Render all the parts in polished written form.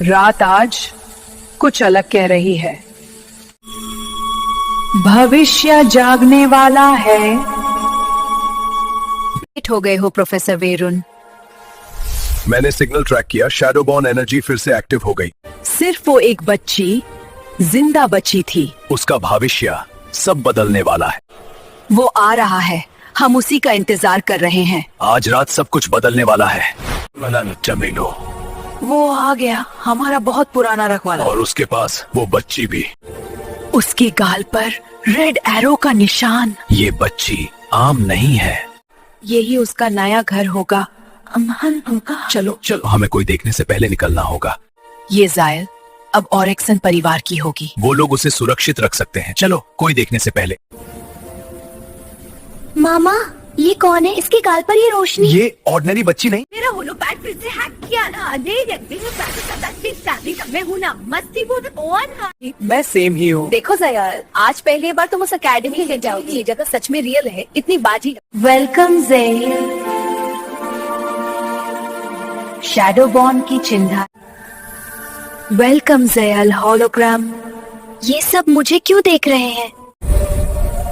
रात आज कुछ अलग कह रही है। भविष्य जागने वाला है। लेट हो गए हो प्रोफेसर वेरुन। मैंने सिग्नल ट्रैक किया, शैडोबॉर्न एनर्जी फिर से एक्टिव हो गई। सिर्फ वो एक बच्ची जिंदा बची थी। उसका भविष्य सब बदलने वाला है। वो आ रहा है, हम उसी का इंतजार कर रहे हैं। आज रात सब कुछ बदलने वाला है। चमेलो, वो आ गया, हमारा बहुत पुराना रखवाला। और उसके पास वो बच्ची भी। उसके गाल पर रेड एरो का निशान। ये बच्ची आम नहीं है। यही उसका नया घर होगा। चलो चलो, हमें कोई देखने से पहले निकलना होगा। ये जायल अब ऑरेक्सन परिवार की होगी। वो लोग उसे सुरक्षित रख सकते हैं। चलो, कोई देखने से पहले। मामा, ये कौन है? इसके गाल पर ये रोशनी। ये ऑर्डिनरी बच्ची नहीं। मेरा होलोपैड फिर से हैक किया ना। मैं हूँ ना, मस्ती कौन? मैं सेम ही हूँ। देखो जयाल, आज पहली बार तुम उस अकेडमी ले जाओगी। ये जगह सच में रियल है, इतनी बाजी। वेलकम जयाल। शैडोबॉर्न की चिंता। Welcome Jayal hologram. ये सब मुझे क्यों देख रहे हैं?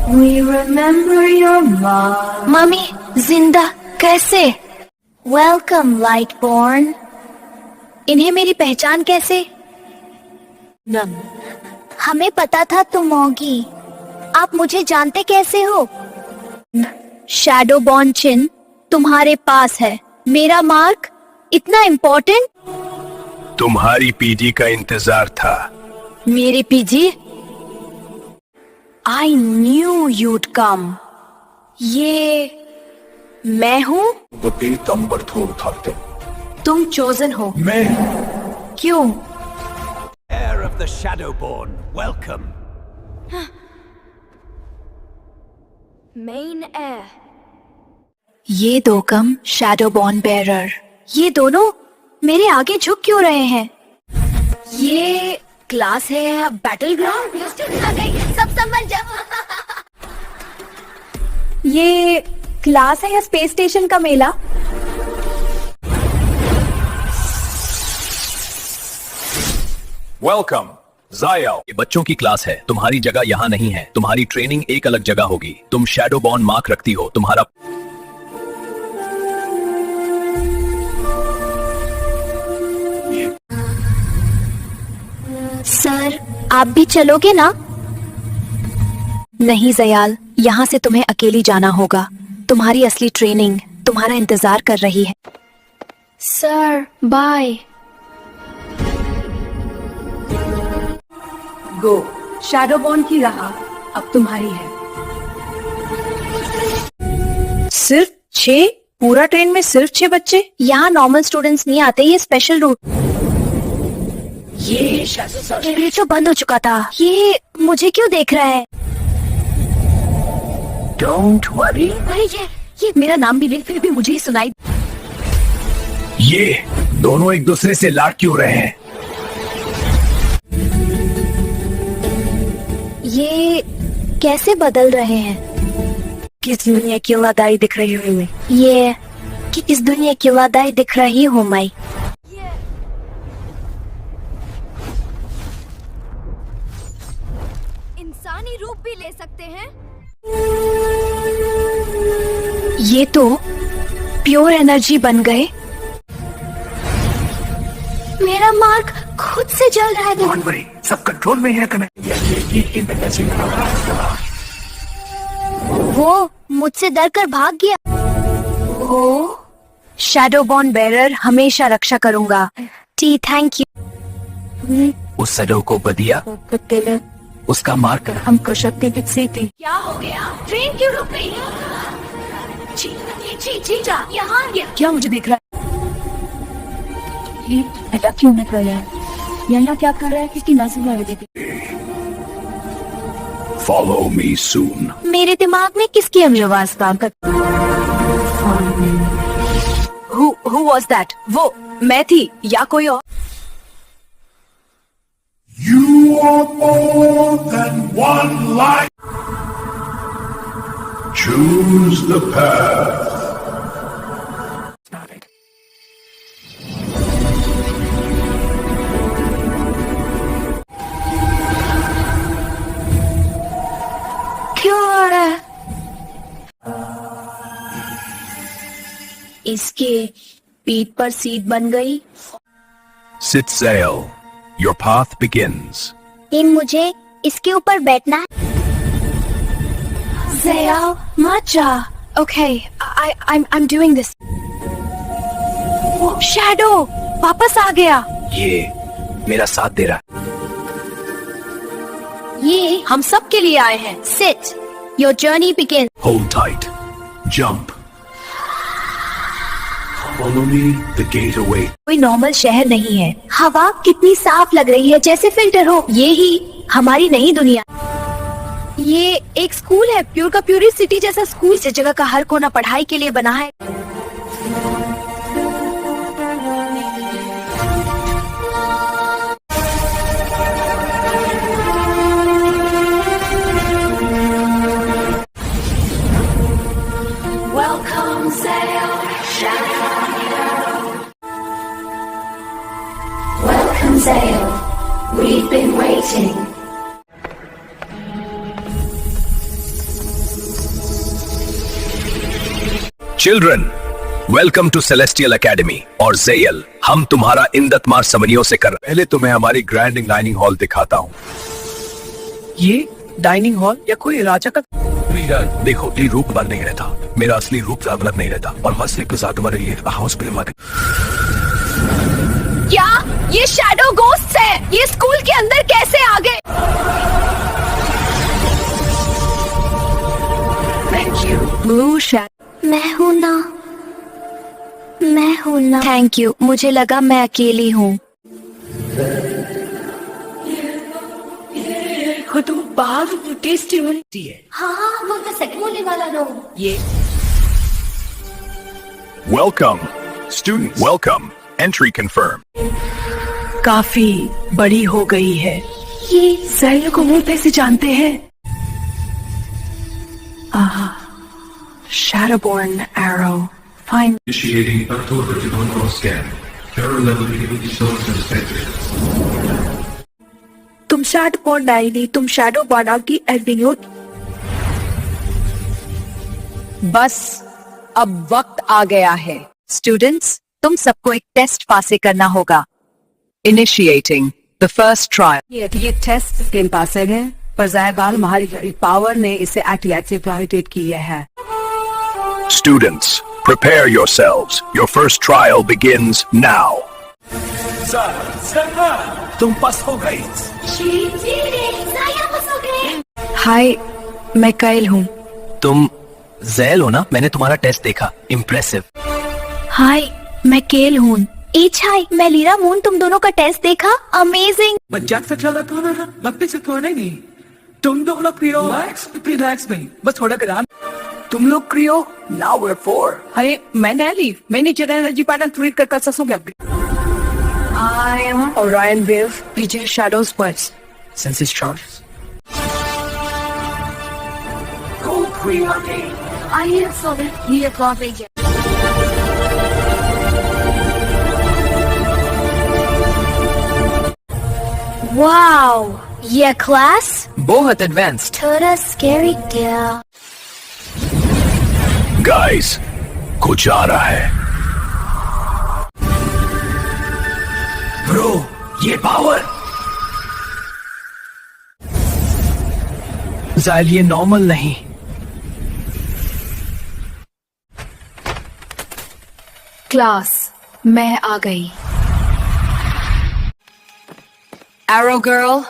We remember your mom. Mummy जिंदा कैसे? वेलकम लाइटबॉर्न। इन्हें मेरी पहचान कैसे? हमें पता था तुम होगी। आप मुझे जानते कैसे हो? शैडोबॉर्न चिन्ह तुम्हारे पास है। मेरा मार्क इतना इम्पोर्टेंट? तुम्हारी पीजी का इंतजार था। मेरी PG? I knew you'd come. ये मैं हूँ? तुम चोजन हो। मैं क्यों? Heir of the Shadowborn, welcome. Main air. ये दो कम शैडोबॉर्न बेरर। ये दोनों मेरे आगे झुक क्यों रहे हैं? ये क्लास है या बैटल ग्राउंड? सब समझ जाओ। ये क्लास है या स्पेस स्टेशन का मेला? वेलकम जायल। ये बच्चों की क्लास है। तुम्हारी जगह यहाँ नहीं है। तुम्हारी ट्रेनिंग एक अलग जगह होगी। तुम शैडोबॉर्न मार्क रखती हो। तुम्हारा सर, आप भी चलोगे ना? नहीं जयाल, यहाँ से तुम्हें अकेली जाना होगा। तुम्हारी असली ट्रेनिंग तुम्हारा इंतजार कर रही है। Sir bye. गो, शैडोबॉर्न की राह अब तुम्हारी है। सिर्फ 6? पूरा ट्रेन में सिर्फ 6 बच्चे? यहाँ नॉर्मल स्टूडेंट्स नहीं आते, ये स्पेशल रूट। ये तो बंद हो चुका था। ये मुझे क्यों देख रहा है? Don't worry. अरे ये मेरा नाम भी ले, फिर भी मुझे ही सुनाई। ये दोनों एक दूसरे से लाड क्यों रहे हैं? ये कैसे बदल रहे हैं? किस दुनिया की औलादाई दिख रही है मैं? ये कि इस दुनिया की औलादाई दिख रही हूँ मैं। इंसानी रूप भी ले सकते हैं। ये तो प्योर एनर्जी बन गए। मेरा मार्क खुद से जल रहा है। डोंट वरी, सब कंट्रोल में है। वो मुझसे डर कर भाग गया। ओ, शैडोबॉर्न बेरर हमेशा रक्षा करूंगा। T thank you. उस शैडो को बदिया, उसका मार्क हमको शक्ति से थी। क्या हो गया? ट्रेन क्यों रुक गई? जी यहाँ आ गया। क्या मुझे देख रहा है? ये ऐसा क्यों नहीं कर रहा है? यहाँ क्या कर रहा है? किसकी नजर में देती? Follow me soon. मेरे दिमाग में किसकी आवाज काम कर? Who was that? वो मैं थी या कोई और? You are more than one life. Choose the path. इसके पीठ पर सीट बन गई। Sit Zael. Your path begins. लेकिन मुझे इसके ऊपर बैठना है। Zael, मत जा। Okay, I'm doing this. वो शैडो वापस आ गया। ये मेरा साथ दे रहा है। ये हम सब के लिए आए हैं। Sit. Your journey begins. Hold tight. Jump. Follow me. The gate awaits. कोई नॉर्मल शहर नहीं है। हवा कितनी साफ लग रही है, जैसे फिल्टर हो। ये ही हमारी नई दुनिया। ये एक स्कूल है, प्योर का प्यूरी सिटी जैसा स्कूल। इस जगह का हर कोना पढ़ाई के लिए बना है। Welcome, Zael. Welcome, Zael. We've been waiting. Children, welcome to Celestial Academy और Zael, हम तुम्हारा इंदतमार समनियों से कर। पहले तुम्हें हमारी ग्रैंड डाइनिंग हॉल दिखाता हूँ। ये डाइनिंग हॉल या कोई राजा का? देखो, ये रूप बार नहीं रहता। मेरा असली रूप अलग नहीं रहता और मसले के साथ हमारे ये हाउस पे मारे। क्या ये शैडो गोस्ट है? ये स्कूल के अंदर कैसे आ गए? Blue shadow. मैं हूँ ना। Thank you. मुझे लगा मैं अकेली हूँ। तो बाहर टेस्टी होती है। हाँ, वो तो सच बोलने वाला रो। ये Welcome, students. Welcome. Entry confirmed. काफी बड़ी हो गई है। ये ज़ैल को वो कैसे जानते हैं? Shadowborn arrow. Fine. Initiating October 51 scan. Terror level beginning to show suspected. तुम शैडोबॉर्न नहीं, तुम शैडोबॉर्न की एल्बिनो। बस अब वक्त आ गया है। स्टूडेंट्स, तुम सबको एक टेस्ट पासे करना होगा। Initiating the first trial. ये टेस्ट स्किल पासिंग है, पर ज़ायबाल हमारी पावर ने इसे एक्टिवेट किया है। Students, prepare yourselves. Your first trial begins now. तुम पास हो गई। हाय, मैं काइल हूँ। तुम ज़ैल हो ना? मैंने तुम्हारा टेस्ट देखा। इम्प्रेसिव। हाय, मैं केल हूँ। एच हाय, मैं लीरा मून। तुम दोनों का टेस्ट देखा? अमेजिंग। मजाक से चला तो ना, मत से थोड़ा नहीं। तुम दोनों क्रियो रिलैक्स में, बस थोड़ा करा। तुम लोग क्रियो, नाउ वी आर 4। अरे मैं नहीं, मैं नीचे एनर्जी पैटर्न ट्रीट कर सकूंगा। I am Orion Wave, PJ Shadows Quest. Senses Charles. Go pre-ordain. I am sorry. Need a coffee. Wow, ये क्लास बहुत एडवांस्ड। थोड़ा स्कैरी क्या? Guys, कुछ आ रहा है। Bro, ये पावर। ज़ायल, ये नॉर्मल नहीं। क्लास, मैं आ गई। Arrow girl,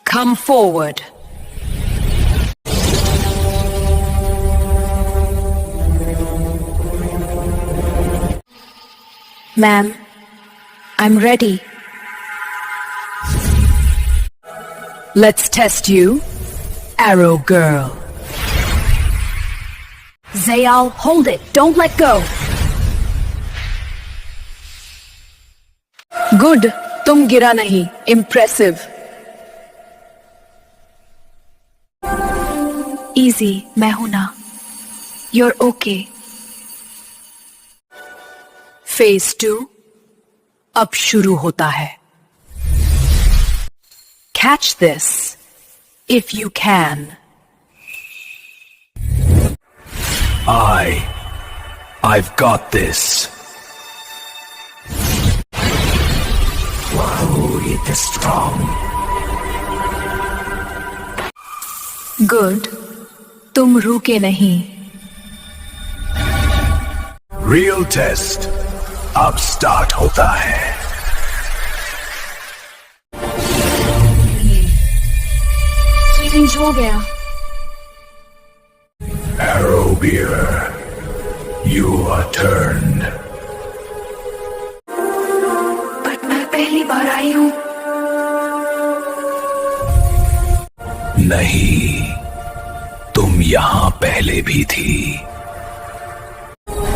come forward. Ma'am, I'm ready. Let's test you, Arrow girl. Zael, hold it. Don't let go. Good, तुम गिरा नहीं। Impressive. Easy, मैं हूं ना। You're okay. Phase 2 अब शुरू होता है। Catch this, if you can. I, I've got this. Wow, it is strong. Good, तुम रुके नहीं। रियल टेस्ट अब स्टार्ट होता है। चेंज हो गया। Arrowbeer, you are turned. But मैं पहली बार आई हूँ। नहीं, तुम यहां पहले भी थी।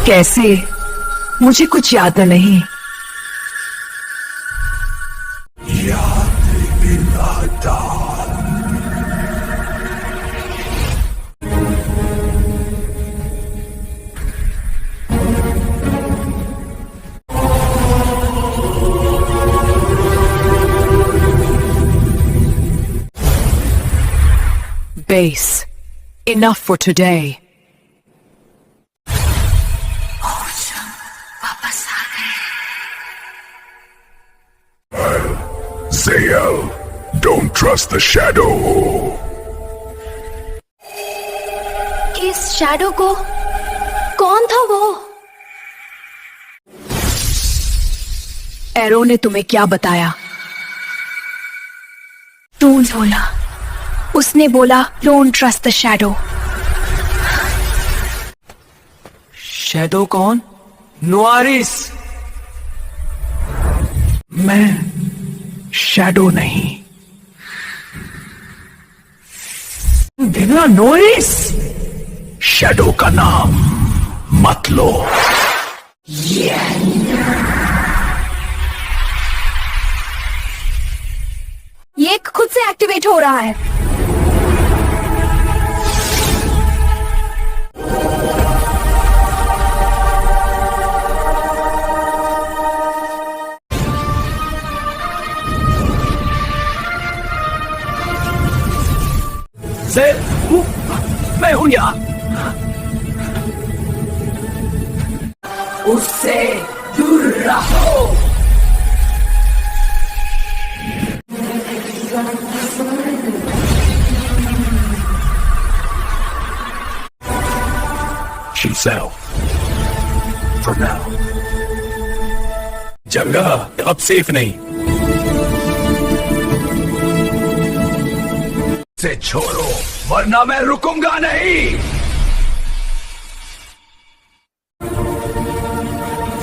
कैसे? मुझे कुछ याद नहीं। याद दिलाता। Base, enough for today. वापस आ गए। Zale, don't trust the shadow. इस शैडो को कौन था वो? एरो ने तुम्हें क्या बताया? डोंट बोला। उसने बोला don't trust the shadow. Shadow कौन? नुआरिस। मैं शैडो नहीं। देखना नोरिस। शैडो का नाम मत लो। ये खुद से एक्टिवेट हो रहा है। मैं हूं यहां। उससे दूर रहो। She's out. For now. जगह अब सेफ नहीं। से छोड़ो, वरना मैं रुकूंगा नहीं।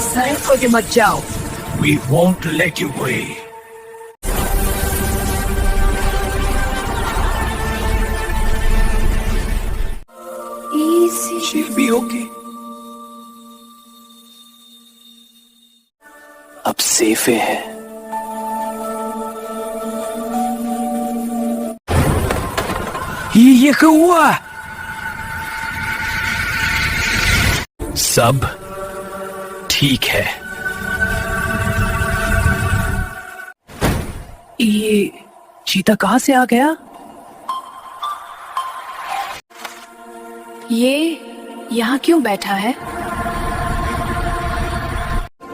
सर को मत जाओ। We won't let you away. Easy. She'll be okay. अब सेफ है। ये क्या हुआ? सब ठीक है। ये चीता कहाँ से आ गया? ये यहाँ क्यों बैठा है?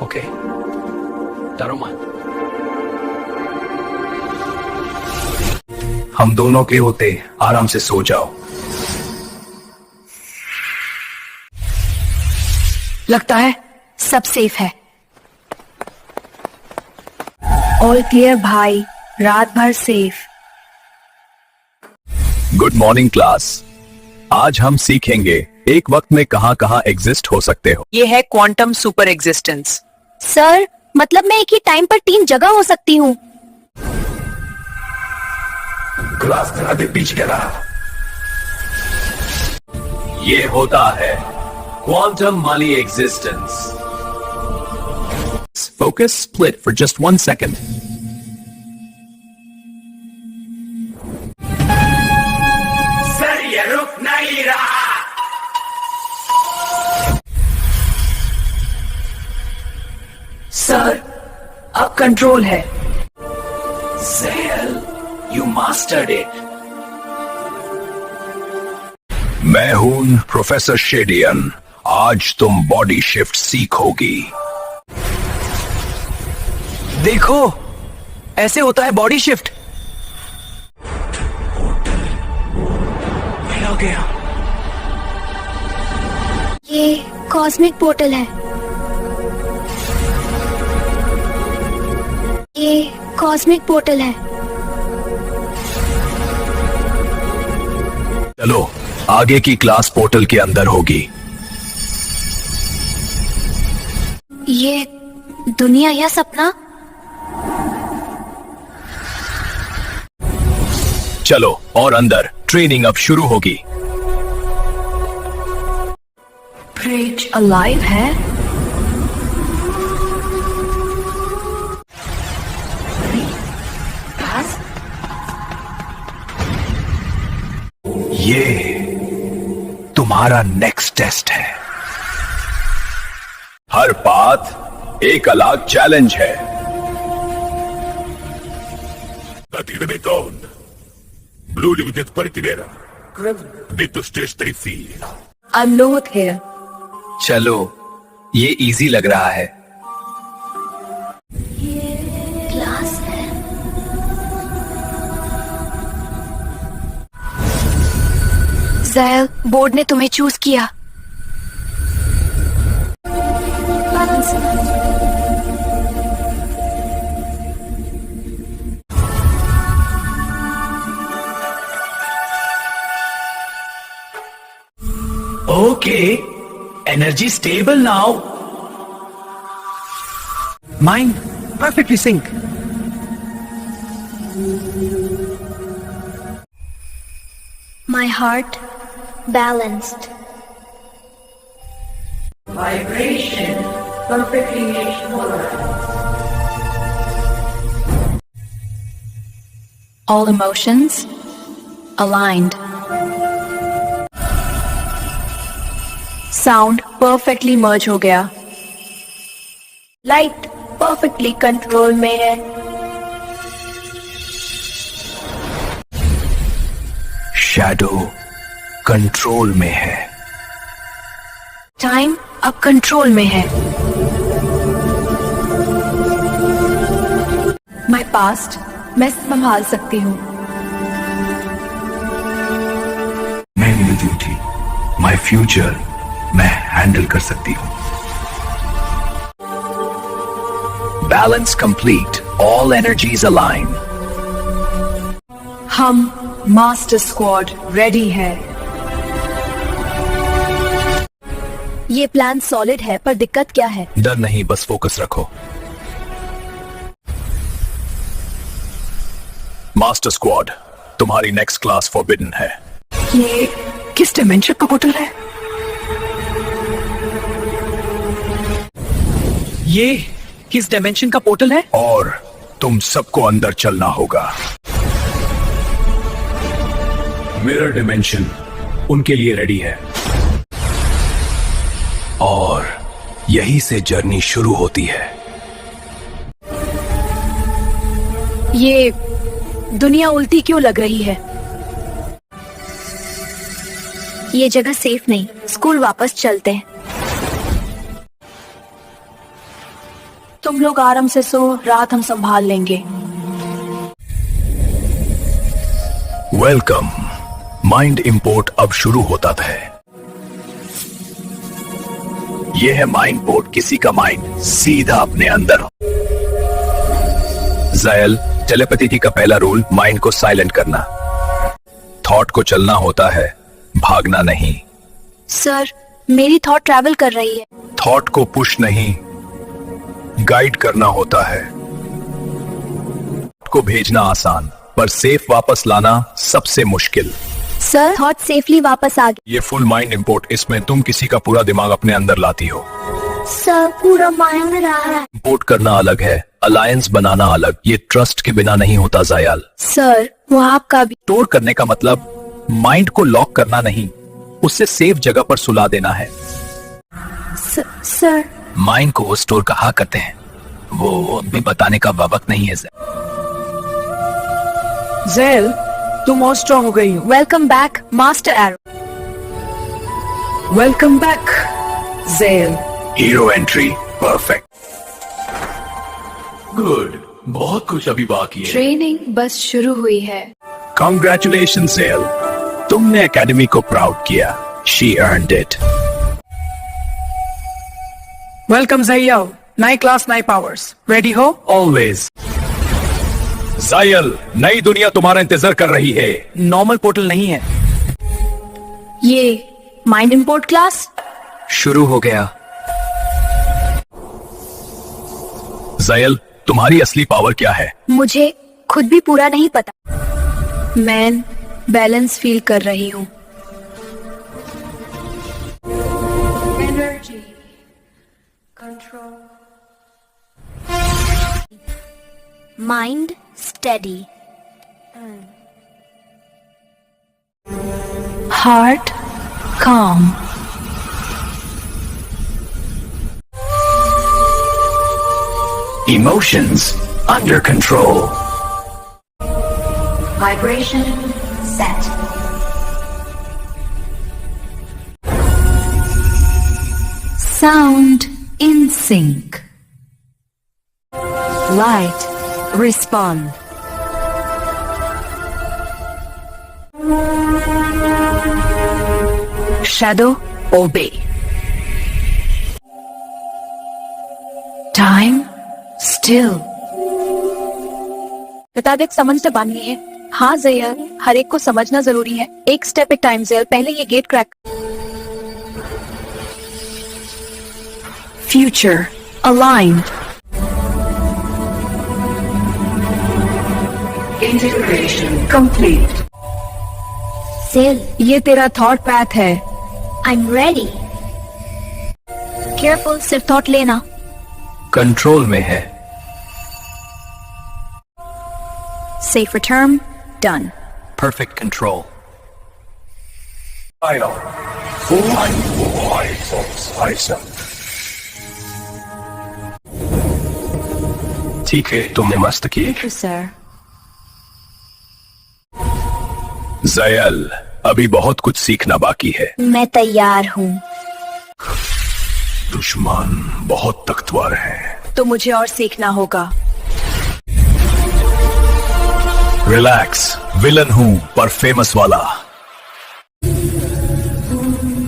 ओके, डरो मत। हम दोनों के होते आराम से सो जाओ। लगता है सब सेफ है। ऑल क्लियर भाई, रात भर सेफ। Good morning class. आज हम सीखेंगे एक वक्त में कहां कहां एग्जिस्ट हो सकते हो। ये है क्वांटम सुपर एग्जिस्टेंस। सर, मतलब मैं एक ही टाइम पर 3 जगह हो सकती हूँ। क्लास करा दे पीछे रहा। ये होता है quantum money existence. Focus split for just 1 second. Sir ये रुक नहीं रहा। सर, अब कंट्रोल है। Zale, you mastered it. मैं हूं प्रोफेसर शेडियन आज तुम बॉडी शिफ्ट सीखोगी। देखो, ऐसे होता है बॉडी शिफ्ट। मैं आ गया। ये कॉस्मिक पोर्टल है। ये कॉस्मिक पोर्टल है। चलो, आगे की क्लास पोर्टल के अंदर होगी। ये दुनिया या सपना? चलो और अंदर, ट्रेनिंग अब शुरू होगी। ब्रिज अलाइव है? ये तुम्हारा नेक्स्ट टेस्ट है। हर पाथ एक अलग चैलेंज है। I'm not here. चलो, ये इजी लग रहा है। क्लास है। ज़ैल, बोर्ड ने तुम्हें चूज किया। Okay, energy stable now. Mind perfectly sync. My heart balanced. Vibration perfectly All emotions aligned. Sound perfectly merge हो गया. लाइट परफेक्टली कंट्रोल में है. शैडो कंट्रोल में है. टाइम अब कंट्रोल में है. My past मैं संभाल सकती हूँ. मैं मौजूद थी. माय फ्यूचर मैं हैंडल कर सकती हूँ. Balance complete. All energies align. हम मास्टर स्क्वाड रेडी है. ये प्लान सॉलिड है, पर दिक्कत क्या है? डर नहीं, बस फोकस रखो. मास्टर स्क्वाड, तुम्हारी नेक्स्ट क्लास फॉरबिडन है. ये किस डिमेंशन का पोर्टल है? ये किस डायमेंशन का पोर्टल है? और तुम सबको अंदर चलना होगा. मिरर डिमेंशन उनके लिए रेडी है. और यहीं से जर्नी शुरू होती है. ये दुनिया उल्टी क्यों लग रही है? ये जगह सेफ नहीं. स्कूल वापस चलते हैं. तुम लोग आराम से सो, रात हम संभाल लेंगे. वेलकम. माइंड इंपोर्ट अब शुरू होता है. यह है माइंड पोर्ट. किसी का माइंड सीधा अपने अंदर. ज़ैल, टेलीपैथी का पहला रूल माइंड को साइलेंट करना. थॉट को चलना होता है, भागना नहीं. सर, मेरी थॉट ट्रैवल कर रही है. थॉट को पुश नहीं, गाइड करना होता है. को भेजना आसान, पर सेफ वापस लाना सबसे मुश्किल. सर, थॉट सेफली वापस आ गई. ये फुल माइंड इंपोर्ट. इसमें तुम किसी का पूरा दिमाग अपने अंदर लाती हो. सर, पूरा माइंड में रहा है. इंपोर्ट करना अलग है, अलायंस बनाना अलग. ये ट्रस्ट के बिना नहीं होता ज़याल. सर, वो आपका भी. स्टोर करने का मतलब माइंड को लॉक करना नहीं, उससे सेफ जगह पर सुला देना है. सर, माइंड को स्टोर कहा करते हैं, वो भी बताने का वक्त नहीं है. ज़ैल, तुम और स्ट्रांग हो गई हो. Welcome back master arrow. Welcome back Zale. Hero entry perfect. Good. बहुत कुछ अभी बाकी है। ट्रेनिंग बस शुरू हुई है। कॉन्ग्रेचुलेशन सेल, तुमने एकेडमी को प्राउड किया। She earned it. वेलकम जैयल, नई क्लास नई पावर्स। रेडी हो? ऑलवेज। जायल, नई दुनिया तुम्हारा इंतजार कर रही है। नॉर्मल पोर्टल नहीं है। ये माइंड इंपोर्ट क्लास। शुरू हो गया। जायल, तुम्हारी असली पावर क्या है? मुझे खुद भी पूरा नहीं पता। मैं बैलेंस फील कर रही हूँ। Energy control, mind steady, heart calm. Emotions under control. Vibration set. Sound in sync. Light respond. Shadow obey. Time still. मुताबिक समझना बानी है। हाँ जैल, हर एक को समझना जरूरी है। एक स्टेप एक टाइम जैल। पहले ये gate crack. Future aligned. Integration complete. Zale, ये तेरा थॉट पैथ है। I'm ready. Careful, सिर्फ थॉट लेना। कंट्रोल में है। Safe return, done. Perfect control. ठीक है, तुमने मस्त की। Sir. जयल, अभी बहुत कुछ सीखना बाकी है। मैं तैयार हूँ। दुश्मन बहुत ताकतवर है। तो मुझे और सीखना होगा। रिलैक्स, विलन हूँ पर फेमस वाला।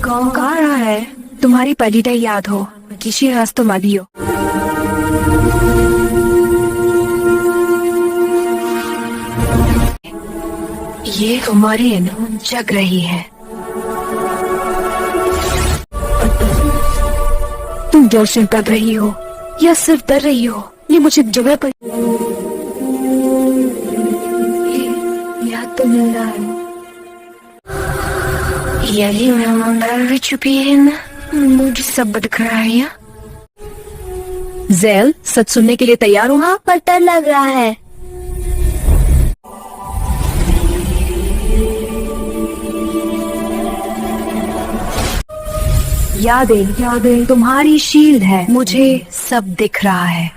कौन कहा रहा है? तुम्हारी परिचय याद हो, किसी रास्तों मादियो। ये तुम्हारी जग रही है। तुम जोश कर रही हो या सिर्फ डर रही हो? ये मुझे जगह पर याद तो मिल रहा है। यही मैं चुपी है ना, मुझे सब दिख रहा है। ज़ैल, सच सुनने के लिए तैयार हो? हाँ, पर डर लग रहा है। यादें तुम्हारी शील्ड है। मुझे सब दिख रहा है।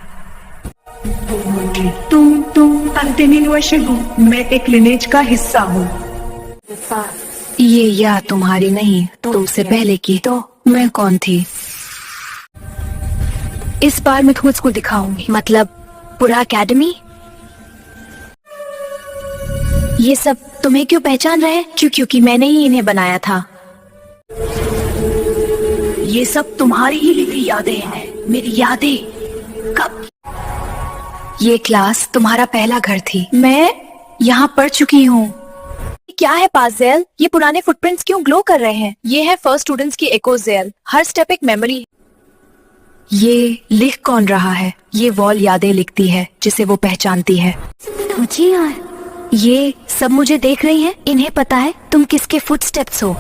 तुम कंटिन्यूएशन हो। मैं एक लिनेज का हिस्सा हूँ। ये याद तुम्हारी नहीं, तुमसे पहले की। तो मैं कौन थी? इस बार मैं खुद को दिखाऊंगी। मतलब पूरा एकेडमी? ये सब तुम्हें क्यों पहचान रहे हैं? क्योंकि मैंने ही इन्हें बनाया था। ये सब तुम्हारी ही लिखी यादें हैं। मेरी यादें कब? ये क्लास तुम्हारा पहला घर थी। मैं यहाँ पढ़ चुकी हूँ। क्या है पास ज़ैल? ये पुराने फुटप्रिंट्स क्यों ग्लो कर रहे हैं? ये है फर्स्ट स्टूडेंट्स की एको ज़ैल। हर स्टेप एक मेमोरी। ये लिख कौन रहा है? ये वॉल यादें लिखती है जिसे वो पहचानती है। मुझे यार, ये सब मुझे देख रही हैं। इन्हें पता है तुम किसके फुटस्टेप्स हो।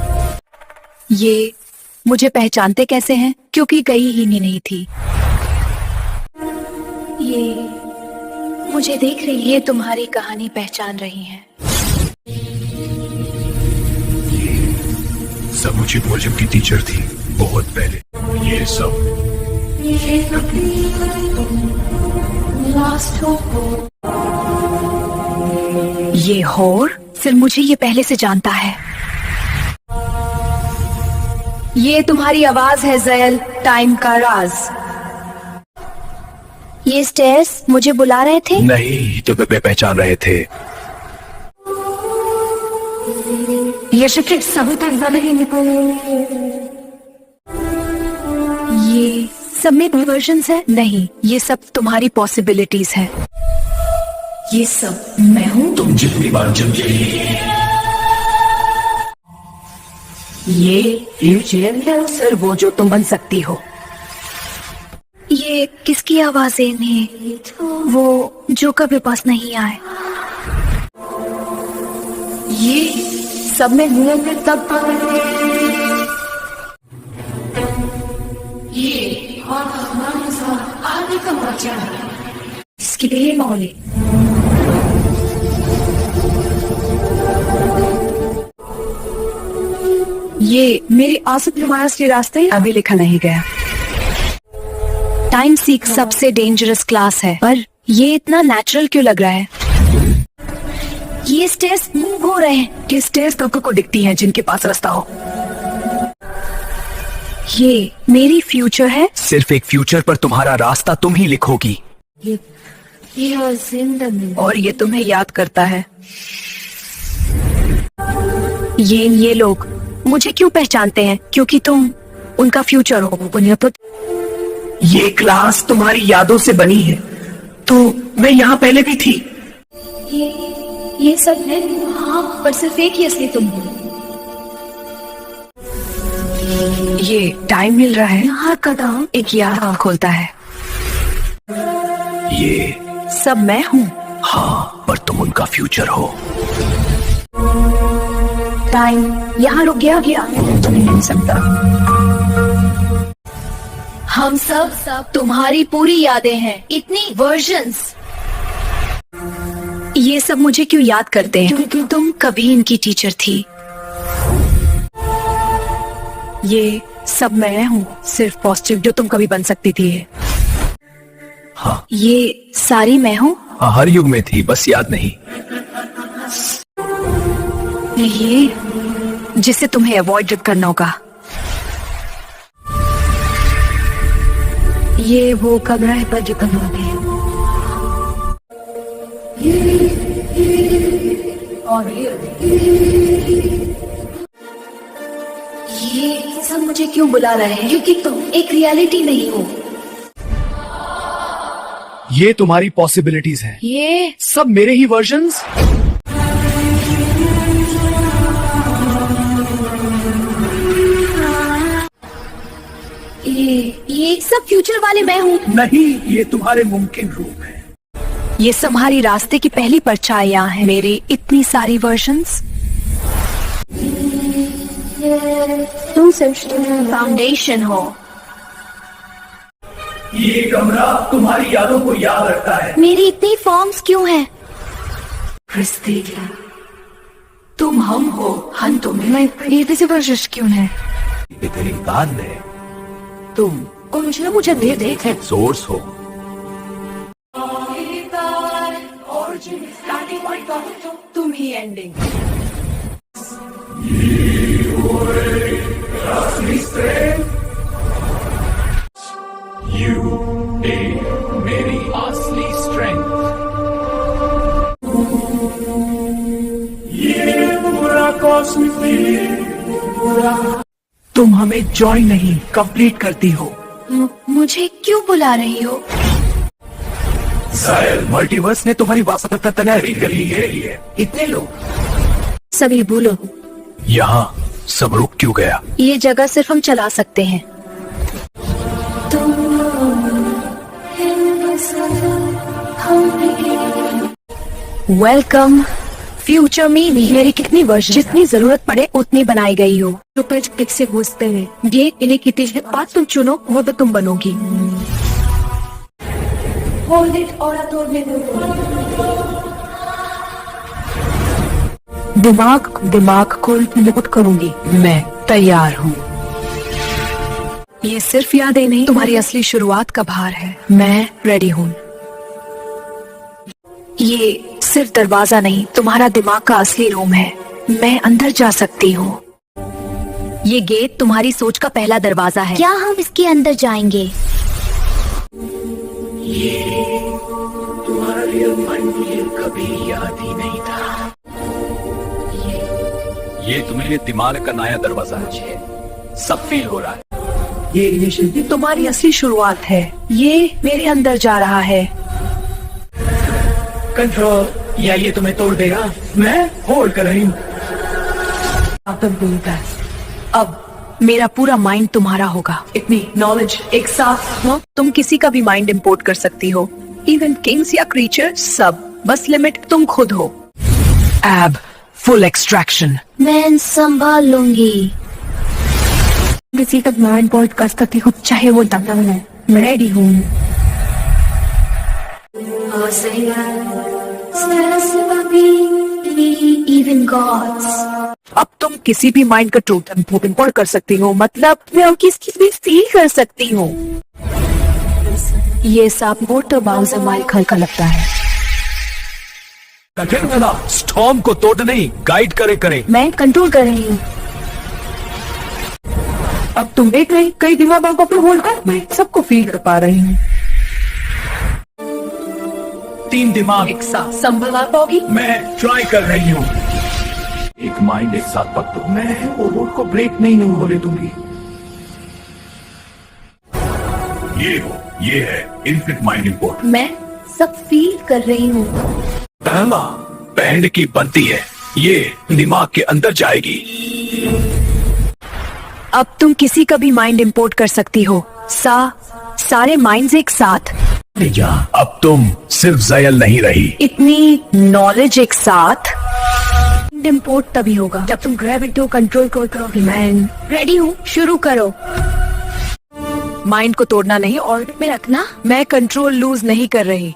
ये मुझे पहचानते कैसे हैं? क्योंकि गई ही नहीं थी। ये मुझे देख रही है। ये तुम्हारी कहानी पहचान रही हैं। सब मुझे मौजूद की टीचर थी बहुत पहले। ये सब ये होर फिर मुझे ये पहले से जानता है। ये तुम्हारी आवाज है ज़यल, टाइम का राज। ये स्टेयर्स मुझे बुला रहे थे? नहीं, तुम्हें पहचान रहे थे। ये शिक्षक सभी तक नहीं ये सब में वर्जन्स है? नहीं, ये सब तुम्हारी पॉसिबिलिटीज है। ये सब मैं हूँ। तुम जितनी बार चुनते ये फ्यूचर है सर, वो जो तुम बन सकती हो। ये किसकी आवाजें हैं? वो जो कभी पास नहीं आए। ये सब में हुए थे तब ये और हमारे साथ आगे का बचा है। इसके लिए मौली ये मेरी आसत प्रयास के रास्ते अभी लिखा नहीं गया। टाइम सीक सबसे डेंजरस क्लास है, पर ये इतना नेचुरल क्यों लग रहा है? ये स्टेयर्स मूव हो रहे हैं। ये स्टेयर्स तब को दिखती हैं जिनके पास रास्ता हो। ये मेरी फ्यूचर है। सिर्फ एक फ्यूचर पर तुम्हारा रास्ता तुम ही लिखोगी। और ये तुम्हें याद करता है। ये लोग मुझे क्यों पहचानते हैं? क्योंकि तुम उनका फ्यूचर हो। उन्हें तो ये क्लास तुम्हारी यादों से बनी है, तो मैं यहाँ पहले भी थी। ये सब है। हाँ, पर सिर्फ एक ही असली तुम हो। ये टाइम मिल रहा है। हर कदम एक याद खोलता है। ये सब मैं हूँ। हाँ, पर तुम उनका फ्यूचर हो। टाइम यहाँ रुक गया। तुम्हें नहीं सकता। हम सब तुम्हारी पूरी यादें हैं। इतनी वर्जन्स। ये सब मुझे क्यों याद करते हैं? क्योंकि तुम कभी इनकी टीचर थी। ये सब मैं हूँ, सिर्फ पॉजिटिव जो तुम कभी बन सकती थी। हाँ, ये सारी मैं हूँ। हर युग में थी, बस याद नहीं। ये जिसे तुम्हें अवॉइड करना होगा। ये वो कमरा है पर जो तुम होगे। और ये सब मुझे क्यों बुला रहे हैं? क्योंकि तुम एक रियलिटी नहीं हो। ये तुम्हारी पॉसिबिलिटीज हैं। ये सब मेरे ही वर्जन्स। ये सब फ्यूचर वाले मैं हूँ। नहीं, ये तुम्हारे मुमकिन रूप है। ये सब हमारी रास्ते की पहली परछाइयाँ हैं। मेरी इतनी सारी वर्जन्स। तुम सिर्फ फाउंडेशन हो। ये कमरा तुम्हारी यादों को याद रखता है। मेरी इतनी फॉर्म्स क्यों हैं? तुम हम हो, हम तुम्हें। ये से वर्जिश क्यों है? ये तेरी दान है। तुम मुझे दे दे सोर्स हो। तुम ही एंडिंग। मेरी असली स्ट्रेंथ। तुम हमें जॉइन नहीं, कंप्लीट करती हो। मुझे क्यों बुला रही हो? मल्टीवर्स ने तुम्हारी वास्तविकता तैयारी करी है। इतने लोग। सभी भूलो। यहाँ सब रुक क्यों गया? ये जगह सिर्फ हम चला सकते हैं। वेलकम फ्यूचर में। मेरी कितनी वर्जन? जितनी जरूरत पड़े उतनी बनाई गई हो। जो पेज से घुसते हैं। ये इन्हें कितनी बात तुम चुनो, वो तो तुम बनोगी। दिमाग को नोट करूंगी। मैं तैयार हूँ। ये सिर्फ यादें नहीं, तुम्हारी असली शुरुआत का भार है। मैं रेडी हूँ। ये सिर्फ दरवाजा नहीं, तुम्हारा दिमाग का असली रूम है। मैं अंदर जा सकती हूँ। ये गेट तुम्हारी सोच का पहला दरवाजा है। क्या हम इसके अंदर जाएंगे? तुम्हारा रियल माइंड मुझे कभी याद ही नहीं था। ये तुम्हारे दिमाग का नया दरवाजा है, सब फील हो रहा है। ये इनिशिएटिव तुम्हारी असली शुरुआत है। ये मेरे अंदर जा रहा है। कंट्रोल, या ये तुम्हें तोड़ देगा। मैं होल्ड कर रही हूँ। अब मेरा पूरा माइंड तुम्हारा होगा। इतनी नॉलेज एक साथ। तुम किसी का भी माइंड इंपोर्ट कर सकती हो, इवन किंग्स या क्रीचर, सब। बस लिमिट तुम खुद हो। एब फुल एक्सट्रैक्शन। मैं संभाल लूंगी। किसी तक माइंड पॉइंट कर सकती हूँ, चाहे वो दंगल है। मैं रेडी हूँ। Even gods. अब तुम किसी भी माइंड का ट्रूथ इंपोर्ट कर सकती हो, मतलब मैं किसी भी फील कर सकती हूँ। ये सब मोटर बाउंस माइक हल्का लगता है। स्टॉर्म को तोड़ नहीं, गाइड करे। मैं कंट्रोल कर रही हूँ। अब तुम देख रही कई दिमागों को होल्ड कर, मैं सबको फील कर पा रही हूँ। 3 दिमाग एक साथ संभला पाओगी? मैं ट्राई कर रही हूँ। एक माइंड एक साथ पकड़ो। मैं वो बोर्ड को ब्रेक नहीं होने दूंगी। ये है इन्फिनिट माइंड इंपोर्ट। मैं सब फील कर रही हूँ। बैंड की बनती है, ये दिमाग के अंदर जाएगी। अब तुम किसी का भी माइंड इंपोर्ट कर सकती हो, सारे माइंड्स एक साथ। अब तुम सिर्फ ज़यल नहीं रही। इतनी नॉलेज एक साथ। इंपोर्ट तभी होगा जब तुम ग्रेविटी कंट्रोल करोगे। मैं रेडी हूँ, शुरू करो। माइंड को तोड़ना नहीं, ऑर्डर में रखना। मैं कंट्रोल लूज नहीं कर रही।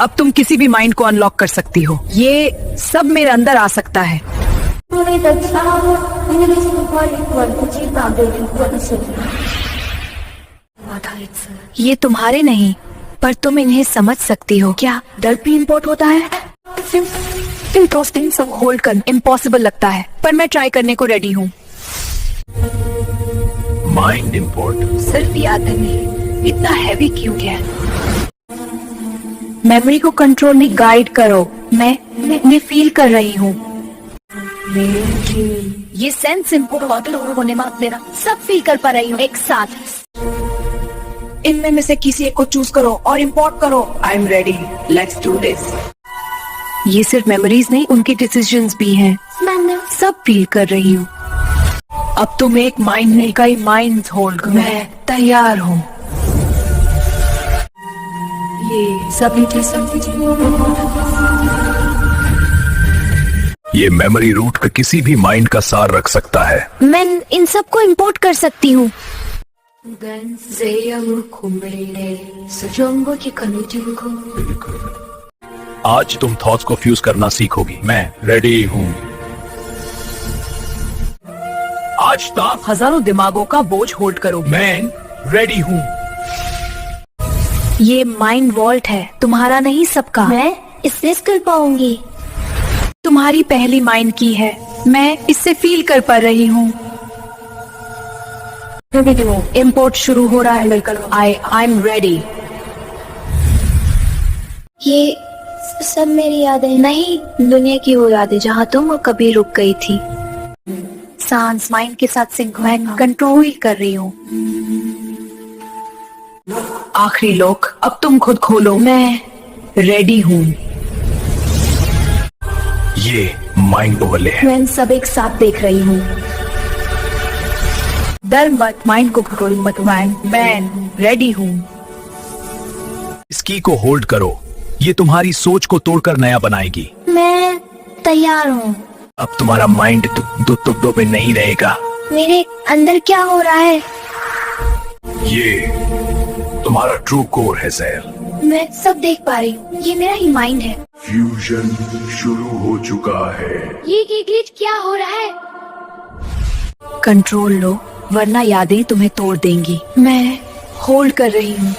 अब तुम किसी भी माइंड को अनलॉक कर सकती हो। ये सब मेरे अंदर आ सकता है। ये तुम्हारे नहीं, पर तुम इन्हें समझ सकती हो। क्या डर भी इंपोर्ट होता है? इंटरेस्टिंग। सब होल्ड कर इम्पॉसिबल लगता है, पर मैं ट्राई करने को रेडी हूँ। माइंड इंपोर्ट सिर्फ याद नहीं, इतना हैवी क्यों है? मेमोरी को कंट्रोल में गाइड करो। मैं फील कर रही हूँ। ये सेंस इंपोर्ट होने मत देना। सब फील कर पा रही हूँ एक साथ। इनमें में से किसी एक को चूज करो और इंपोर्ट करो। I am ready, let's do this. ये सिर्फ मेमोरीज नहीं, उनकी डिसीजंस भी हैं। मैंने सब फील कर रही हूँ। अब तुम एक माइंड नहीं, कई माइंड होल्ड। मैं तैयार हूँ। ये सभी के सब ये मेमोरी रूट का किसी भी माइंड का सार रख सकता है। मैं इन सब को इंपोर्ट कर सकती हूँ। आज तुम थॉट्स को फ्यूज करना सीखोगी। मैं रेडी हूँ। आज तक हजारों दिमागों का बोझ होल्ड करो। मैं रेडी हूँ। ये माइंड वॉल्ट है, तुम्हारा नहीं सबका। मैं इससे कर पाऊंगी। तुम्हारी पहली माइंड की है, मैं इससे फील कर पा रही हूँ। इंपोर्ट शुरू हो रहा है। I am ready. ये सब मेरी यादें नहीं, दुनिया की वो यादें जहाँ तुम कभी रुक गई थी। सांस माइंड के साथ सिंक कंट्रोल कर रही हूँ। आखिरी लोग, अब तुम खुद खोलो। मैं रेडी हूँ। ये माइंड ओवरले है। मैं सब एक साथ देख रही हूँ। डर मत, माइंड को कंट्रोल मत। मैं रेडी हूँ। इस की को होल्ड करो, ये तुम्हारी सोच को तोड़कर नया बनाएगी। मैं तैयार हूँ। अब तुम्हारा माइंड दो टुकड़ों में नहीं रहेगा। मेरे अंदर क्या हो रहा है? ये तुम्हारा ट्रू कोर है ज़यल। मैं सब देख पा रही हूँ। ये मेरा ही माइंड है। फ्यूजन शुरू हो चुका है। ये ग्लिच क्या हो रहा है? कंट्रोल लो, वरना यादें तुम्हें तोड़ देंगी। मैं होल्ड कर रही हूँ।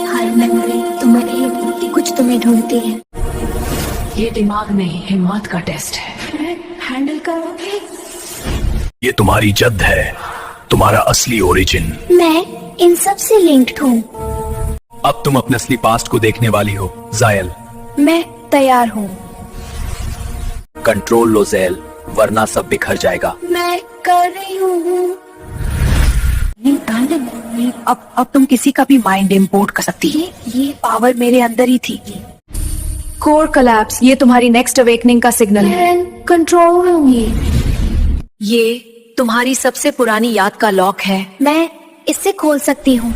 हर मेमोरी तुम्हारी कुछ तुम्हें ढूंढती है। ये दिमाग नहीं हिम्मत का टेस्ट है। हैंडल करोगे? ये तुम्हारी जद है, तुम्हारा असली ओरिजिन। मैं इन सब से लिंक्ड हूँ। अब तुम अपने असली पास्ट को देखने वाली हो जायल। मैं तैयार हूँ। कंट्रोल लो ज़ैल, वरना सब बिखर जाएगा। मैं कर रही हूँ। अब तुम किसी का भी माइंड इंपोर्ट कर सकती है। ये पावर मेरे अंदर ही थी। कोर कोलैप्स, ये तुम्हारी नेक्स्ट अवेकनिंग का सिग्नल है। कंट्रोल होंगी। ये तुम्हारी सबसे पुरानी याद का लॉक है। मैं इससे खोल सकती हूँ।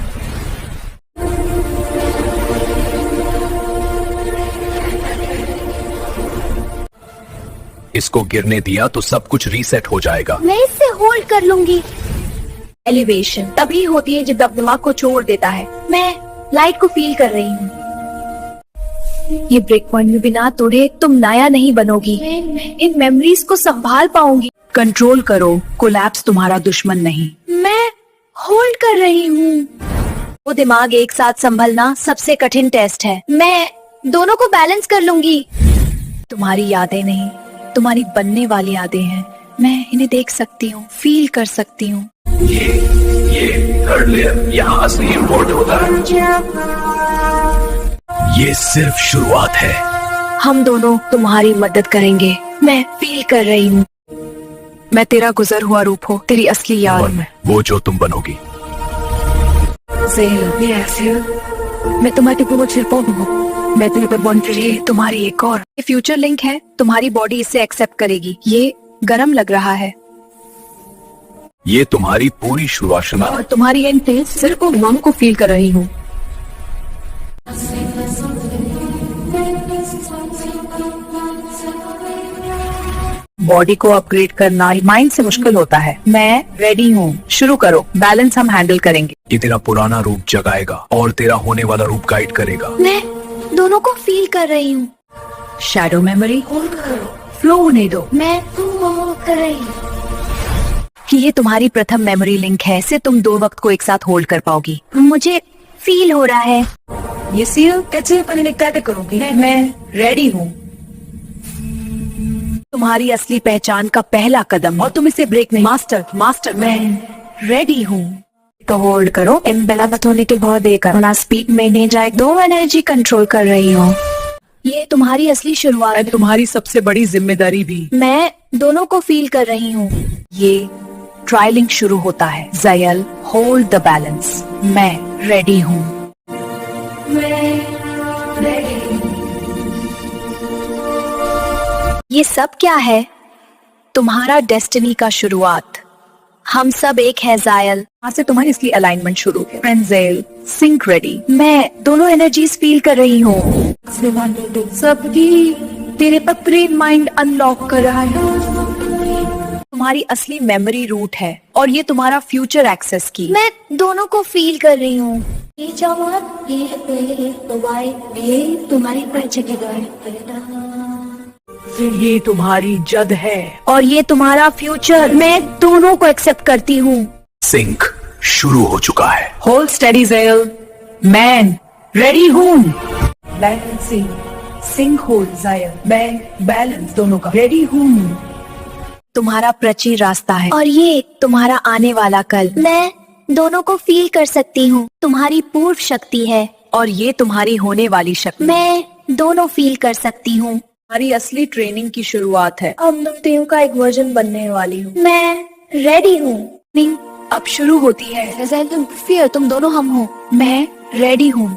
इसको गिरने दिया तो सब कुछ रीसेट हो जाएगा। मैं इससे होल्ड कर लूंगी। एलिवेशन तभी होती है जब दिमाग को छोड़ देता है। मैं लाइट को फील कर रही हूँ। ये ब्रेक पॉइंट में बिना तोड़े तुम नया नहीं बनोगी। इन मेमोरीज को संभाल पाऊंगी। कंट्रोल करो, कोलैप्स तुम्हारा दुश्मन नहीं। मैं होल्ड कर रही हूँ। वो दिमाग एक साथ संभलना सबसे कठिन टेस्ट है। मैं दोनों को बैलेंस कर लूंगी। तुम्हारी यादें नहीं, तुम्हारी बनने वाली यादें हैं। मैं इन्हें देख सकती हूँ, फील कर सकती हूँ। ये थर्ड लेयर यहाँ असली इम्पोर्ट होता है। ये सिर्फ शुरुआत है। हम दोनों तुम्हारी मदद करेंगे। मैं फील कर रही हूँ। मैं तेरा गुजर हुआ रूप हो, तेरी असली याद में। वो जो तुम बनोगी। मैं तुम्हारी बहुत हूँ। मैं तुम्हें बन रही तुम्हारी एक और। ये फ्यूचर लिंक है, तुम्हारी बॉडी इसे एक्सेप्ट करेगी। ये गरम लग रहा है। ये तुम्हारी पूरी शुरुआत और तुम्हारी एंड फेज सिर्फ गम को फील कर रही हूँ। बॉडी को अपग्रेड करना माइंड से मुश्किल होता है। मैं रेडी हूँ, शुरू करो। बैलेंस हम हैंडल करेंगे। ये तेरा पुराना रूप जगाएगा और तेरा होने वाला रूप गाइड करेगा। मैं दोनों को फील कर रही हूँ। शैडो मेमोरी फ्लो होने दो। मैं कर रही हूँ। कि ये तुम्हारी प्रथम मेमोरी लिंक है। इसे तुम 2 वक्त को एक साथ होल्ड कर पाओगी। मुझे फील हो रहा है। ये सील कैसे कनेक्ट करोगी? मैं रेडी हूँ। तुम्हारी असली पहचान का पहला कदम, और तुम इसे ब्रेक नहीं। मास्टर मैं रेडी हूँ। तो होल्ड करो। इम्बैलेंस होने के बहुत देकर अपना स्पीड में नहीं जाए। 2 एनर्जी कंट्रोल कर रही हूँ। ये तुम्हारी असली शुरुआत है, तुम्हारी सबसे बड़ी जिम्मेदारी भी। मैं दोनों को फील कर रही हूँ। ये ट्रायलिंग शुरू होता है। ज़यल, होल्ड द बैलेंस। मैं रेडी हूँ। ये सब क्या है? तुम्हारा डेस्टिनी का शुरुआत। हम सब एक है ज़यल। यहाँ से तुम्हारी इसकी अलाइनमेंट शुरू है। फ्रेंड ज़यल, सिंक रेडी। मैं दोनों एनर्जीज फील कर रही हूँ। सबकी तेरे पर ब्रेन माइंड अनलॉक कर रहा है। तुम्हारी असली मेमोरी रूट है और ये तुम्हारा फ्यूचर एक्सेस की। मैं दोनों को फील कर रही हूँ। तुम्हारी ये तुम्हारी जद है और ये तुम्हारा फ्यूचर। मैं दोनों को एक्सेप्ट करती हूँ। सिंक शुरू हो चुका है। होल्ड स्टेडी ज़यल। मैन रेडी हूँ। बैलेंसिंग सिंक होल्ड ज़यल। मैं बैलेंस दोनों का रेडी हूँ। तुम्हारा प्रची रास्ता है और ये तुम्हारा आने वाला कल। मैं दोनों को फील कर सकती हूँ। तुम्हारी पूर्व शक्ति है और ये तुम्हारी होने वाली शक्ति। मैं दोनों फील कर सकती हूँ। तुम्हारी असली ट्रेनिंग की शुरुआत है। अब तुम का एक वर्जन बनने वाली हूँ। मैं रेडी हूँ। अब शुरू होती है। तुम फिर तुम दोनों हम हो। मैं रेडी हूँ।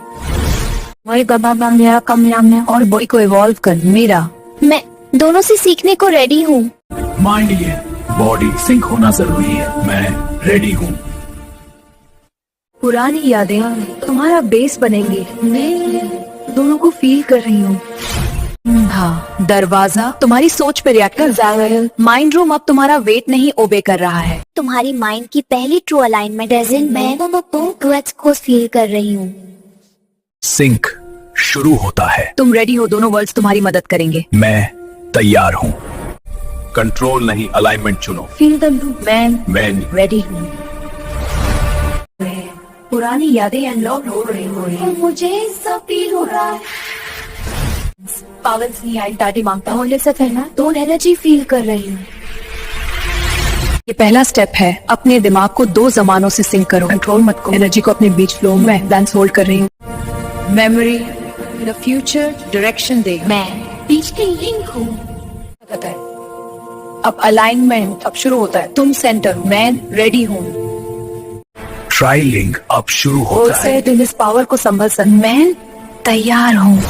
वही गबा मेरा कमयाम है और बॉडी को इवॉल्व कर मेरा। मैं दोनों से सीखने को रेडी हूँ। माइंड ये बॉडी सिंक होना जरूरी है। मैं रेडी हूँ। पुरानी यादें तुम्हारा बेस बनेंगे। मैं दोनों को फील कर रही हूँ। हाँ, दरवाजा तुम्हारी सोच पे रिएक्ट कर रहा है। माइंड रूम अब तुम्हारा वेट नहीं ओबे कर रहा है। तुम्हारी माइंड की पहली ट्रू अलाइनमेंट मैं को फील कर रही हूँ। सिंक शुरू होता है। तुम रेडी हो? दोनों वर्ड्स तुम्हारी मदद करेंगे। मैं तैयार हूँ। कंट्रोल नहीं, अलाइनमेंट चुनो। फील द मैं रेडी हूँ। पुरानी यादें अनलॉक हो रही मुझे सब फील हो रहा है। पावर नहीं आई, दादी मांगता हूँ। होने से पहला तो एनर्जी फील कर रही हूँ। ये पहला स्टेप है, अपने दिमाग को 2 जमानों से सिंक करो। कंट्रोल मत करो एनर्जी को अपने बीच फ्लो में। बैलेंस होल्ड कर रही हूँ। मेमोरी द फ्यूचर डायरेक्शन दे। मैं बीच की लिंक हूँ। पता है अब अलाइनमेंट अब शुरू होता है। तुम सेंटर, मैं रेडी हूँ। ट्राइलिंग अब शुरू होता है। तुम इस पावर को संभल सक। मैं तैयार हूँ।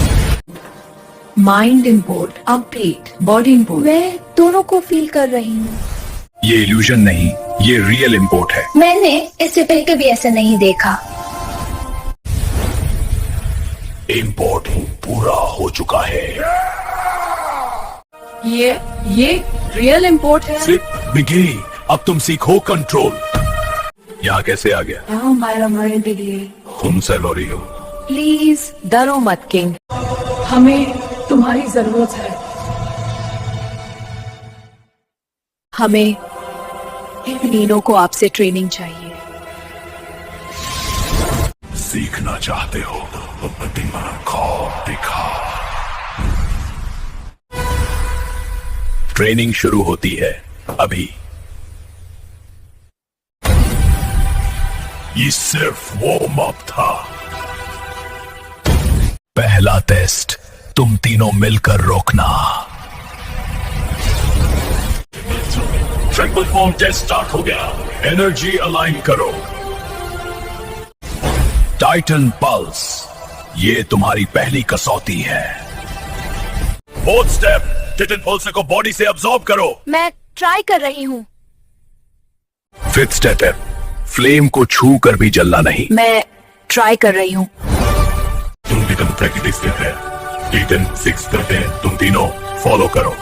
Mind import complete, body import. मैं दोनों को फील कर रही हूँ। ये इल्यूजन नहीं, ये रियल इम्पोर्ट है। मैंने इससे पहले कभी ऐसा नहीं देखा। इम्पोर्ट पूरा हो चुका है। ये रियल इम्पोर्ट है। स्लिप बिगी, अब तुम सीखो कंट्रोल। यहाँ कैसे आ गया? तुमसे लो रही हो। प्लीज डरो मत किंग, हमें तुम्हारी जरूरत है। हमें इन तीनों को आपसे ट्रेनिंग चाहिए। सीखना चाहते हो तो दिमाग खौफ दिखा। ट्रेनिंग शुरू होती है अभी। ये सिर्फ वार्म अप था। पहला टेस्ट तुम तीनों मिलकर रोकना। ट्रिपल फॉर्म टेस्ट स्टार्ट हो गया। एनर्जी अलाइन करो। टाइटन पल्स, ये तुम्हारी पहली कसौटी है। फोर्थ स्टेप, टाइटन पल्स को बॉडी से अब्सॉर्ब करो। मैं ट्राई कर रही हूँ। फिफ्थ स्टेप है, फ्लेम को छू कर भी जलना नहीं। मैं ट्राई कर रही हूँ। तुम टाइटन प्रैक्टिस स्टेप है। टाइटन 6 स्टेप है, तुम तीनों फॉलो करो।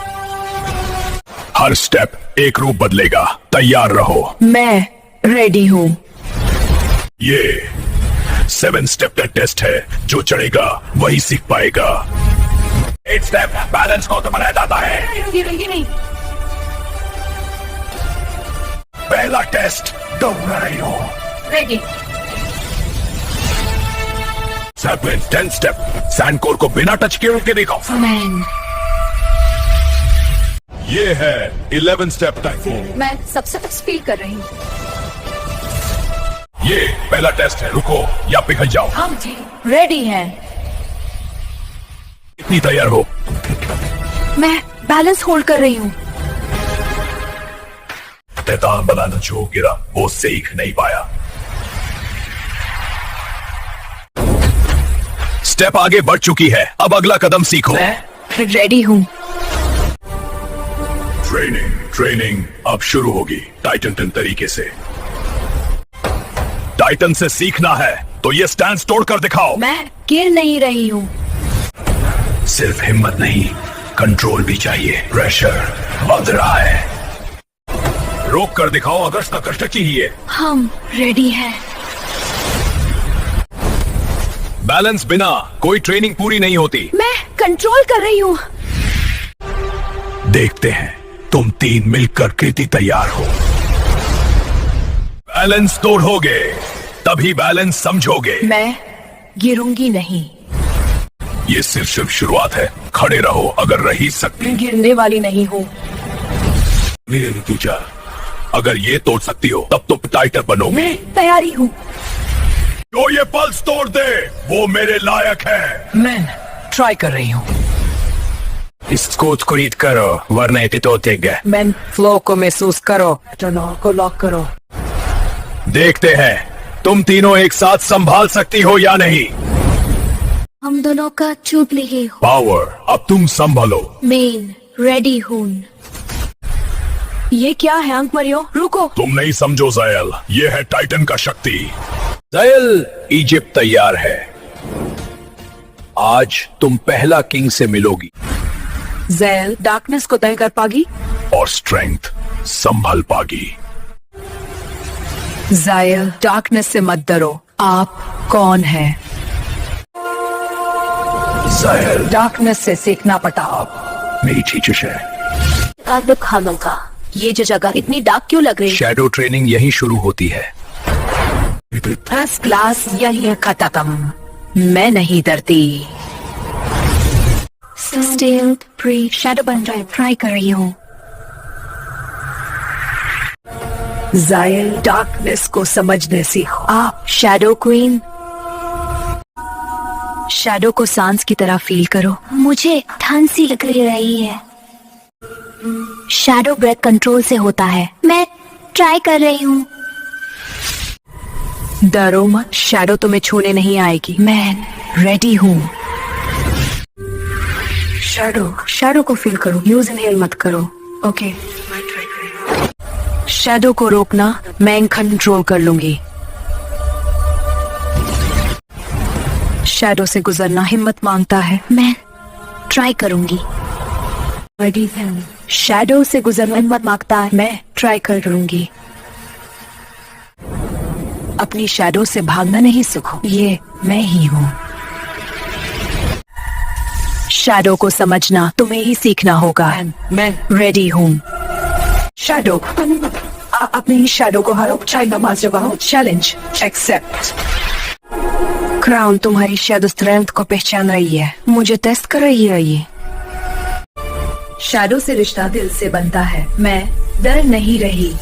हर स्टेप एक रूप बदलेगा, तैयार रहो। मैं रेडी हूँ। ये 7 स्टेप का टेस्ट है, जो चढ़ेगा वही सीख पाएगा। 8 स्टेप बैलेंस को तो बनाया जाता है। नहीं। पहला टेस्ट दोहरा रही हो। रेडी। 7 10 स्टेप सैंडकोर को बिना टच किए उठ के देखो। मैन ये है 11 स्टेप टाइफून। मैं सबसे फर्स्ट फील कर रही हूँ। ये पहला टेस्ट है, रुको या पिघल जाओ। हम जी रेडी हैं। इतनी तैयार हो। मैं बैलेंस होल्ड कर रही हूँ। तैतान बनाना जो गिरा वो सीख नहीं पाया। स्टेप आगे बढ़ चुकी है, अब अगला कदम सीखो। मैं रेडी हूँ। ट्रेनिंग अब शुरू होगी टाइटन तरीके से। टाइटन से सीखना है तो ये स्टैंड तोड़कर दिखाओ। मैं गिर नहीं रही हूँ। सिर्फ हिम्मत नहीं, कंट्रोल भी चाहिए। प्रेशर बढ़ रहा है। रोक कर दिखाओ, अगर कष्ट चाहिए। हम रेडी हैं। बैलेंस बिना कोई ट्रेनिंग पूरी नहीं होती। मैं कंट्रोल कर रही हूँ। देखते हैं तुम 3 मिलकर कृति तैयार हो। बैलेंस तोड़ोगे तभी बैलेंस समझोगे। मैं गिरूंगी नहीं। ये सिर्फ शुरुआत है, खड़े रहो अगर रही सकती। गिरने वाली नहीं हूँ। पूछा, अगर ये तोड़ सकती हो तब तुम टाइटर बनोगे। मैं तैयारी हूँ। जो ये पल्स तोड़ दे वो मेरे लायक है। मैं ट्राई कर रही हूँ। इसको खरीद करो वरना ये तोड़ेगा। मैं फ्लो को महसूस करो। टर्नर को लॉक करो। देखते हैं तुम तीनों एक साथ संभाल सकती हो या नहीं। हम दोनों का चुप लिए हो। पावर अब तुम संभालो। मेन रेडी हूँ। ये क्या है अंक मरियो? रुको। तुम नहीं समझो ज़ायल, ये है टाइटन का शक्ति। ज़ायल, इजिप्ट तैयार है। आज तुम पहला किंग से मिलोगी ज़ैल डार्कनेस को तय कर पागी और स्ट्रेंथ संभल पागी। ज़ायल डार्कनेस से मत डरो। आप कौन है? ज़ायल डार्कनेस से सीखना पड़ा। मेरी टीचर है। खानों का ये जो जगह इतनी डार्क क्यों लग रही है? शैडो ट्रेनिंग यहीं शुरू होती है। फर्स्ट क्लास यही खत्म। मैं नहीं डरती। स्टिल प्री शैडो बन रहा है, ट्राई कर रही हूँ। जायल, डार्कनेस को समझने सीखो। आप शैडो क्वीन, शैडो को सांस की तरह फील करो। मुझे ठंड सी लग रही है। शैडो ब्रेथ कंट्रोल से होता है। मैं ट्राई कर रही हूँ। डरो मत, शैडो तुम्हें छूने नहीं आएगी। मैं रेडी हूँ। शैडो को फील करो, यूज इनहेल मत करो। ओके, शैडो को रोकना, मैं कंट्रोल कर लूंगी। शैडो से गुजरना हिम्मत मांगता है। मैं ट्राई करूंगी। शैडो से गुजरना हिम्मत मांगता है। मैं ट्राई कर लूंगी। अपनी शैडो से भागना नहीं सीखो, ये मैं ही हूँ। शैडो को समझना तुम्हें ही सीखना होगा। मैं रेडी हूँ। शैडो, अपनी ही शैडो को हरो, चाहे नमाज जवाब, चैलेंज एक्सेप्ट। क्राउन तुम्हारी शैडो स्ट्रेंथ को पहचान रही है, मुझे टेस्ट कर रही है। ये शैडो से रिश्ता दिल से बनता है। मैं डर नहीं रही,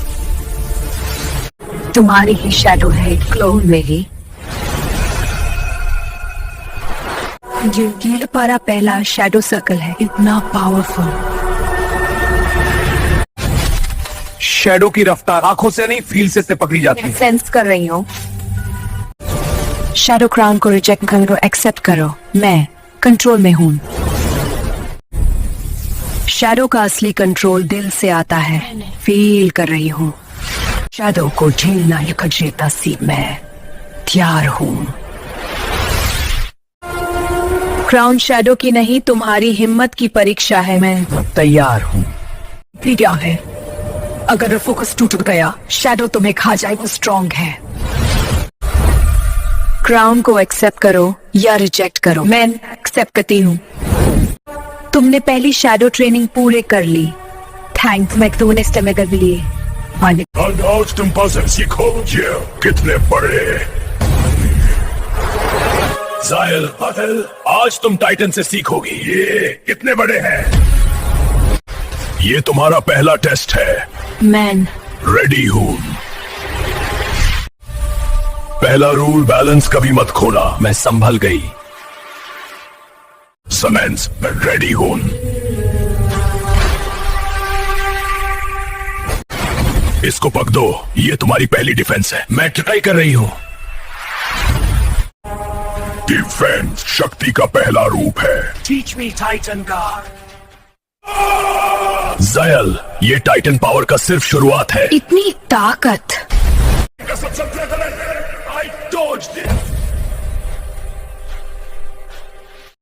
तुम्हारी ही शैडो है क्लोन मेरी। ये पारा पहला शैडो सर्कल है, इतना पावरफुल। शैडो की रफ्तार आंखों से नहीं, फील से पकड़ी जाती है। सेंस कर रही हूँ। शैडो क्राउन को रिजेक्ट करो, एक्सेप्ट करो। मैं कंट्रोल में हूँ। शैडो का असली कंट्रोल दिल से आता है, फील कर रही हूँ। शैडो को झेलना एक जेता सी मैं तैयार हूँ। क्राउन शैडो की नहीं, तुम्हारी हिम्मत की परीक्षा है। मैं तैयार हूँ। क्या है, अगर फोकस टूट गया, शैडो तुम्हें खा जाए। वो स्ट्रॉन्ग है। क्राउन को एक्सेप्ट करो या रिजेक्ट करो। मैं एक्सेप्ट करती हूँ। तुमने पहली शैडो ट्रेनिंग पूरे कर ली। थैंक्स, मैं तुमने स्टेमे कर लिए। आज तुम पजल सीखो, ये कितने बड़े। जायल, आज तुम टाइटन से सीखोगी, ये कितने बड़े हैं। ये तुम्हारा पहला टेस्ट है। मैन रेडी हूँ। पहला रूल, बैलेंस कभी मत खोना। मैं संभल गई। समन्स, मैं रेडी हूँ। इसको पक दो, ये तुम्हारी पहली डिफेंस है। मैं ट्राई कर रही हूँ। डिफेंस शक्ति का पहला रूप है। Teach me Titan guard. जायल, ये टाइटन पावर का सिर्फ शुरुआत है। इतनी ताकत।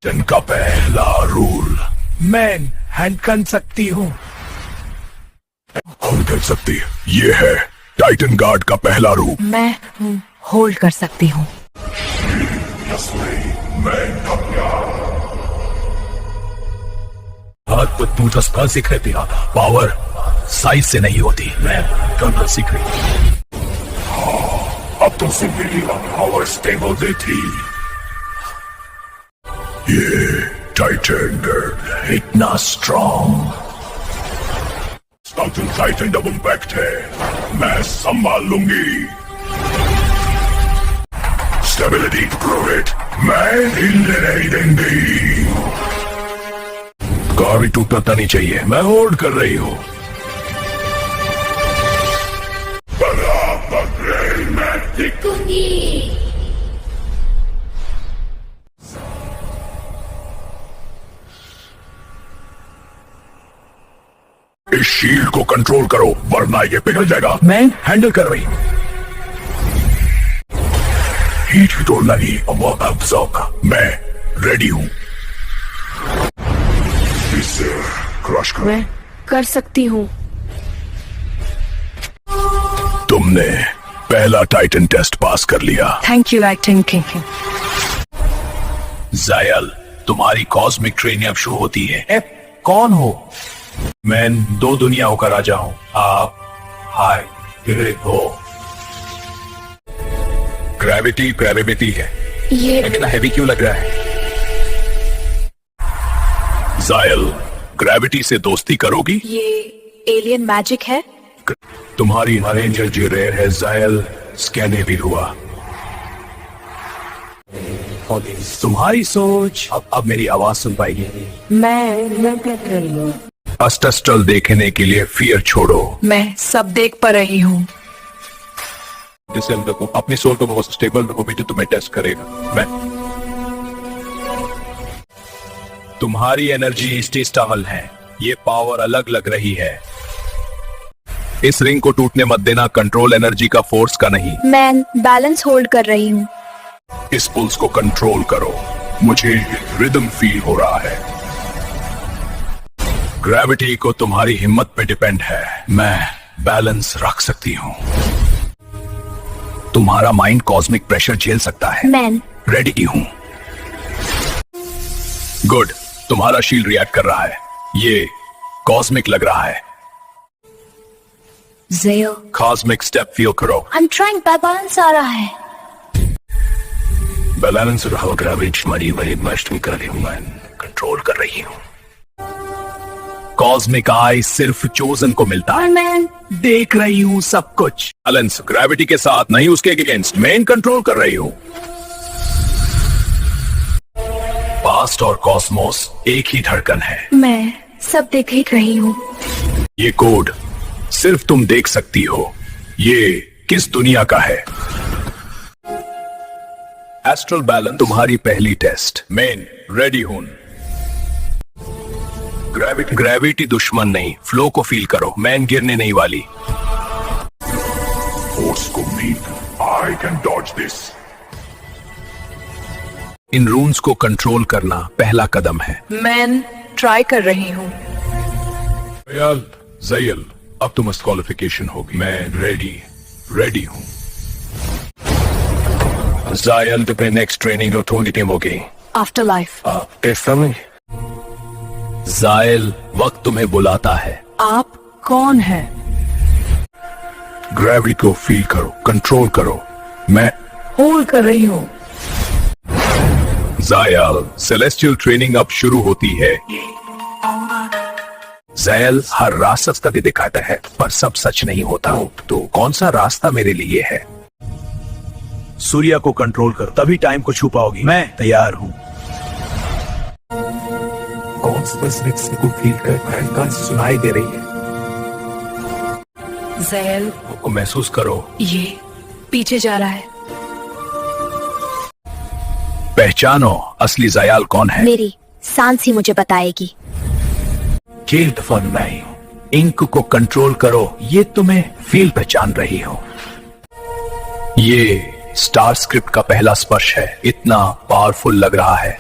टाइटन का पहला रूल, मैं हैंड कर सकती हूँ। कौन कर सकती है? ये है टाइटन गार्ड का पहला रूप। मैं होल्ड कर सकती हूँ। हाथ पर तू जस्ता सीख रही थी। पावर साइज से नहीं होती। मैं करना सीख रही थी। अब तो सिंपली पावर स्टेबल देती। ये टाइटन गार्ड इतना स्ट्रॉन्ग। टाइटन डबल पैक्ट है, मैं संभाल लूंगी। स्टेबिलिटी प्रूव इट, मैं हिलने नहीं देंगी। कार भी टूटना नहीं चाहिए। मैं होल्ड कर रही हूँ। मैं दिखूंगी। इस शील्ड को कंट्रोल करो, वरना ये पिघल जाएगा। मैं हैंडल कर रही। हीट की तो लगी, मैं रेडी हूँ। इसे क्रश कर। मैं कर सकती हूँ। तुमने पहला टाइटन टेस्ट पास कर लिया। Thank you acting king. जायल, तुम्हारी कॉस्मिक ट्रेनिंग अब शुरू होती है। कौन हो? मैं 2 दुनियाओं का राजा हूँ। आप हाय हो। ग्रेविटी है। ये इतना हैवी क्यों लग रहा है? जायल, ग्रेविटी से दोस्ती करोगी? ये एलियन मैजिक है। तुम्हारी एनर्जी रेयर है जायल, स्कैन भी हुआ। तुम्हारी सोच अब मेरी आवाज सुन पाएगी। मैं कर रही हूँ। अस्ट्रल देखने के लिए फियर छोड़ो। मैं सब देख पा रही हूँ। रखो अपनी सोल को बहुत स्टेबल रखो बेटे, तुम्हें टेस्ट करेगा। मैं तुम्हारी एनर्जी स्टेबल है, ये पावर अलग लग रही है। इस रिंग को टूटने मत देना, कंट्रोल एनर्जी का फोर्स का नहीं। मैं बैलेंस होल्ड कर रही हूँ। इस पुल्स को कंट्रोल करो, मुझे रिदम फील हो रहा है। ग्रेविटी को तुम्हारी हिम्मत पे डिपेंड है, मैं बैलेंस रख सकती हूँ। तुम्हारा माइंड कॉस्मिक प्रेशर झेल सकता है। मैं रेडी हूँ। गुड, तुम्हारा शील्ड रिएक्ट कर रहा है, ये कॉस्मिक लग रहा है। ज़ेल, कॉस्मिक स्टेप फील करो। आई एम ट्राइंग, बैलेंस आ रहा है। बैलेंस रहो, ग्रेविटी बड़ी मस्त कर रही हूँ, मैं कंट्रोल कर रही हूँ। कॉस्मिक आई सिर्फ चोजन को मिलता है। मैं देख रही हूँ सब कुछ। बैलेंस ग्रेविटी के साथ नहीं, उसके अगेंस्ट मैं कंट्रोल कर रही हूँ। पास्ट और कॉस्मोस एक ही धड़कन है। मैं सब देख ही रही हूँ। ये कोड सिर्फ तुम देख सकती हो, ये किस दुनिया का है। एस्ट्रल बैलेंस तुम्हारी पहली टेस्ट। मेन रेडी हूं। ग्रेविटी दुश्मन नहीं, फ्लो को फील करो, मैन गिरने नहीं वाली। फोर्स को meet, I can dodge this. इन रून्स को कंट्रोल करना पहला कदम है। मैं ट्राई कर रही हूँ। ज़यल, अब तुम क्वालिफिकेशन होगी। मैं रेडी हूं। ज़ायल, तुम्हें नेक्स्ट ट्रेनिंग ऑथोरिटी होगी। Afterlife. ज़ायल, वक्त तुम्हें बुलाता है। आप कौन है? ग्रेविटी को फील करो, कंट्रोल करो, मैं होल्ड कर रही हूँ। ज़ायल, सेलेस्टियल ट्रेनिंग अब शुरू होती है। ज़ायल हर रास्ता कभी दिखाता है, पर सब सच नहीं होता। तो कौन सा रास्ता मेरे लिए है? सूर्य को कंट्रोल करो, तभी टाइम को छू पाओगी। मैं तैयार हूँ। को फील कर सुनाई दे रही है। ज़ेल, को महसूस करो, ये पीछे जा रहा है। पहचानो असली ज़ायल कौन है। मेरी सांस ही मुझे बताएगी। खेल दफन नहीं, इंक को कंट्रोल करो, ये तुम्हें फील पहचान रही हो। ये स्टार स्क्रिप्ट का पहला स्पर्श है, इतना पावरफुल लग रहा है।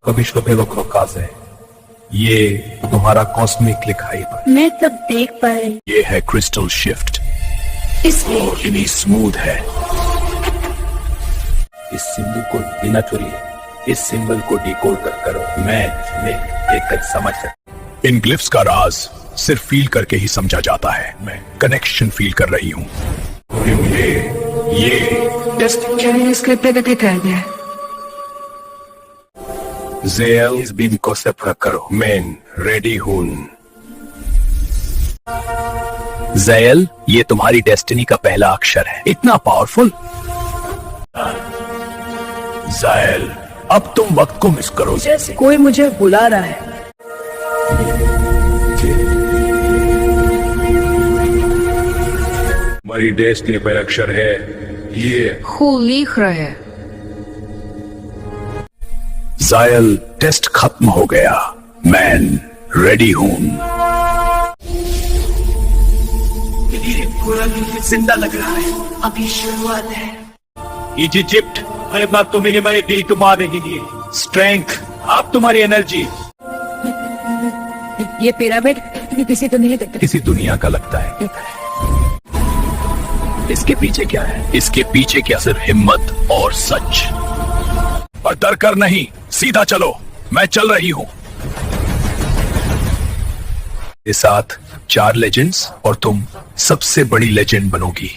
कभी है, ये तुम्हारा कॉस्मिक लिखाई पर। मैं सब देख पा रही। ये है क्रिस्टल शिफ्ट, इसलिए इतनी स्मूथ है। इस सिंबल को बिना चुरिए, इस सिंबल को डिकोड कर करो। मैं देखकर समझ सकता। इन ग्लिफ्स का राज सिर्फ फील करके ही समझा जाता है। मैं कनेक्शन फील कर रही हूँ। ये ज़ेल, इस बीम को सेपरेट करो। मैं रेडी हूँ। ज़ेल, ये तुम्हारी डेस्टिनी का पहला अक्षर है, इतना पावरफुल। ज़ेल, अब तुम वक्त को मिस करो। जैसे कोई मुझे बुला रहा है। हमारी डेस्टिनी पर अक्षर है ये। खूब लिख रहा है। ज़ायल, टेस्ट खत्म हो गया। मैं रेडी हूं। पूरा जिंदा लग रहा है, अभी शुरुआत है। इजिप्ट, हर बात तो मेरे दिल तुम्हारे लिए। स्ट्रेंथ, अब तुम्हारी एनर्जी। ये पिरामिड किसी तो नहीं देखते। किसी दुनिया का लगता है। इसके पीछे क्या है? इसके पीछे क्या? सिर्फ हिम्मत और सच। और डर कर नहीं, सीधा चलो, मैं चल रही हूं। इस साथ 4 लेजेंड्स और तुम सबसे बड़ी लेजेंड बनोगी।